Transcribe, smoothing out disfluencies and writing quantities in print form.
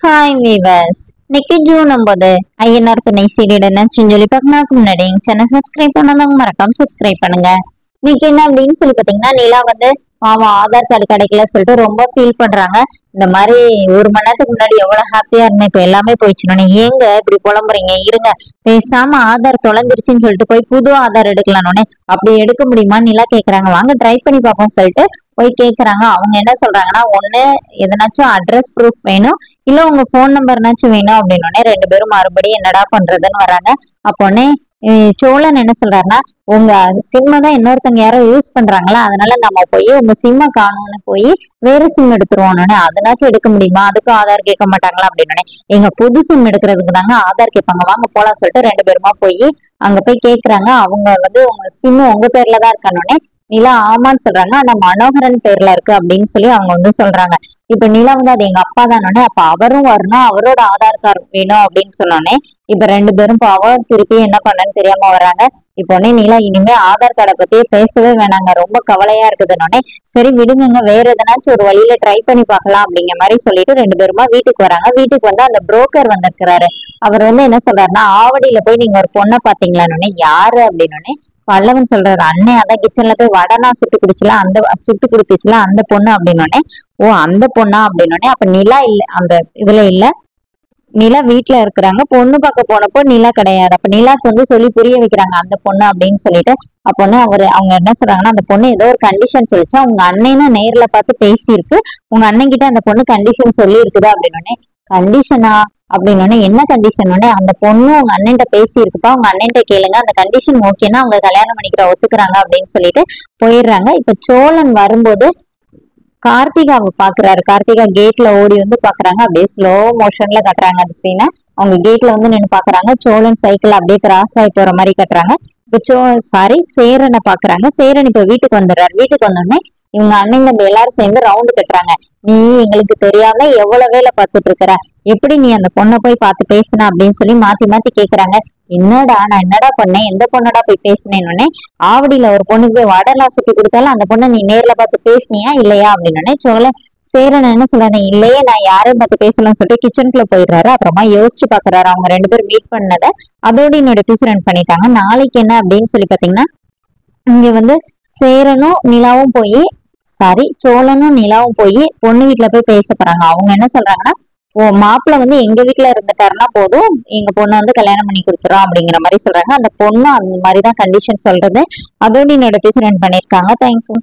Hi viewers, இன்னைக்கு June 9 Ayyanar துணை serial என்னாச்சுன்னு சொல்லி பார்க்கறதுக்கு முன்னாடி சேனல் சப்ஸ்கிரைப் பண்ணாதவங்க மறக்காம சப்ஸ்கிரைப் பண்ணுங்க. இன்னைக்கு என்ன அப்படின்னு சொல்லி பாத்தீங்கன்னா, நிலா வந்து அவன் ஆதார் கார்டு கிடைக்கல சொல்லிட்டு ரொம்ப ஃபீல் பண்றாங்க. இந்த மாதிரி ஒரு மணி நேரத்துக்கு முன்னாடி எவ்வளவு ஹாப்பியா இருந்தேன், இப்ப எல்லாமே போயிடுச்சுன்னு ஏங்க இப்படி புலம்புறீங்க, இருங்க பேசாம ஆதார் தொலைஞ்சிருச்சுன்னு சொல்லிட்டு போய் புது ஆதார் எடுக்கலான்னு அப்படி எடுக்க முடியுமா நிலா கேக்குறாங்க. வாங்க ட்ரை பண்ணி பார்ப்போம் சொல்லிட்டு போய் கேக்குறாங்க. அவங்க என்ன சொல்றாங்கன்னா, ஒண்ணு எதனாச்சும் அட்ரஸ் ப்ரூஃப் வேணும், இல்ல உங்க போன் நம்பர்னாச்சும் வேணும் அப்படின்னு ரெண்டு பேரும் மறுபடியும் என்னடா பண்றதுன்னு வராங்க. அப்போனே சோழன் என்ன சொல்றாருன்னா, உங்க சிம்ம தான் இன்னொருத்தங்க யாரோ யூஸ் பண்றாங்களா, அதனால நம்ம போய் உங்க சிம்ம காணும்னு போய் வேற சிம் எடுத்துருவோம்னு, அதனாச்சும் எடுக்க முடியுமா, அதுக்கும் ஆதார் கேட்க மாட்டாங்களா அப்படின்னு எங்க புது சிம் எடுக்கிறதுக்கு தாங்க ஆதார் கேட்பாங்க, வாங்க போலாம் சொல்லிட்டு ரெண்டு பேருமா போய் அங்க போய் கேக்குறாங்க. அவங்க வந்து உங்க சிம் உங்க பேர்ல தான் இருக்கானோடனே நிலா ஆமான்னு சொல்றாங்க. ஆனா மனோகரன் பேர்ல இருக்கு அப்படின்னு சொல்லி அவங்க வந்து சொல்றாங்க. இப்ப நிலா வந்து அது எங்க அப்பா தானே, அப்ப அவரும் வரணும், அவரோட ஆதார் கார்டு வேணும் அப்படின்னு சொன்னோடனே இப்ப ரெண்டு பேரும் பாவம் திருப்பி என்ன பண்ணன்னு தெரியாம வராங்க. இப்போ நிலா இனிமே ஆதார் கார்டை பத்தியே பேசவே வேணாங்க, ரொம்ப கவலையா இருக்குதுன்னொடனே சரி விடுங்க, வேற எதனாச்சும் ஒரு வழியில ட்ரை பண்ணி பார்க்கலாம் அப்படிங்கிற மாதிரி சொல்லிட்டு ரெண்டு பேருமா வீட்டுக்கு வராங்க. வீட்டுக்கு வந்து அந்த புரோக்கர் வந்திருக்கிறாரு. அவர் வந்து என்ன சொல்றாருன்னா, ஆவடியில போய் நீங்க ஒரு பொண்ணை பாத்தீங்களான்னு, யாரு அப்படின்னு பல்லவன் சொல்றாரு. அண்ணன் அதான் கிச்சன்ல போய் வடனா சுட்டு குடிச்சுல அந்த சுட்டு குடுத்துச்சுல அந்த பொண்ணு அப்படின்னோடனே, ஓ அந்த பொண்ணா அப்படின்னோடனே, அப்ப நிலா இல்ல அந்த இதுல இல்ல, நிலா வீட்டுல இருக்கிறாங்க. பொண்ணு பார்க்க போனப்போ நிலா கிடையாது. அப்ப நிலாக்கு வந்து சொல்லி புரிய வைக்கிறாங்க அந்த பொண்ணு அப்படின்னு சொல்லிட்டு. அப்போன்னு அவங்க என்ன சொல்றாங்கன்னா, அந்த பொண்ணு ஏதோ ஒரு கண்டிஷன் சொல்லிச்சா, உங்க அண்ணனும் நேர்ல பார்த்து பேசியிருக்கு, உங்க அண்ணன் கிட்ட அந்த பொண்ணு கண்டிஷன் சொல்லி இருக்குது அப்படின்னோடனே, கண்டிஷனா அப்படின்னு என்ன கண்டிஷன், அந்த பொண்ணு உங்க அண்ணன் பேசி இருக்குப்பா, உங்க அண்ணன் கேளுங்க, அந்த கண்டிஷன் ஓகேன்னா அவங்க கல்யாணம் பண்ணிக்கிற ஒத்துக்கிறாங்க அப்படின்னு சொல்லிட்டு போயிடுறாங்க. இப்ப சோழன் வரும்போது கார்த்திகாவை பாக்குறாரு. கார்த்திகா கேட்ல ஓடி வந்து பாக்குறாங்க. அப்படியே ஸ்லோ மோஷன்ல கட்டுறாங்க அந்த சீனை. அவங்க கேட்ல வந்து நின்று பாக்குறாங்க. சோழன் சைக்கிள் அப்படியே கிராஸ் ஆகி போற மாதிரி கட்டுறாங்க. இப்ப சேரனை பாக்குறாங்க. சேரன் இப்ப வீட்டுக்கு வந்துடுறாரு. வீட்டுக்கு வந்தோடனே இவங்க அண்ணன் தம்பி எல்லாரும் சேர்ந்து ரவுண்டு கட்டுறாங்க. நீ எங்களுக்கு தெரியாம எவ்வளவு வேலை பார்த்துட்டு இருக்கிற, எப்படி நீ அந்த பொண்ணை போய் பார்த்து பேசின அப்படின்னு சொல்லி மாத்தி மாத்தி கேக்குறாங்க. என்னடா நான் என்னடா பண்ணேன், எந்த பொண்ணடா போய் பேசினேன்னு, ஆவடியில ஒரு பொண்ணுக்கு போய் வடலாம் சுட்டி கொடுத்தாலும் அந்த பொண்ணை நீ நேர்ல பார்த்து பேசினியா இல்லையா அப்படின்னு சேரன் என்ன சொல்றாரு, இல்லையே நான் யாரையும் பார்த்து பேசலாம்னு சொல்லிட்டு கிச்சனுக்குள்ள போயிடுறாரு. அப்புறமா யோசிச்சு பாக்குறாரு அவங்க ரெண்டு பேரும் மீட் பண்ணதை. அதோட என்னோட எபிசோட் ரன் பண்ணிட்டாங்க. நாளைக்கு என்ன அப்படின்னு சொல்லி பாத்தீங்கன்னா, இங்க வந்து சேரனும் நிலாவும் போய் சோழனும் நிலாவும் போய் பொண்ணு வீட்டுல போய் பேச போறாங்க. அவங்க என்ன சொல்றாங்கன்னா, ஓ மாப்பிள்ள வந்து எங்க வீட்டுல இருந்துட்டாருன்னா போதும், எங்க பொண்ணை வந்து கல்யாணம் பண்ணி கொடுத்துறோம் அப்படிங்கிற மாதிரி சொல்றாங்க. அந்த பொண்ணு அந்த மாதிரிதான் கண்டிஷன் சொல்றது. அதோட என்னோட எபிசோட் ரன் பண்ணிருக்காங்க. தேங்க்யூ.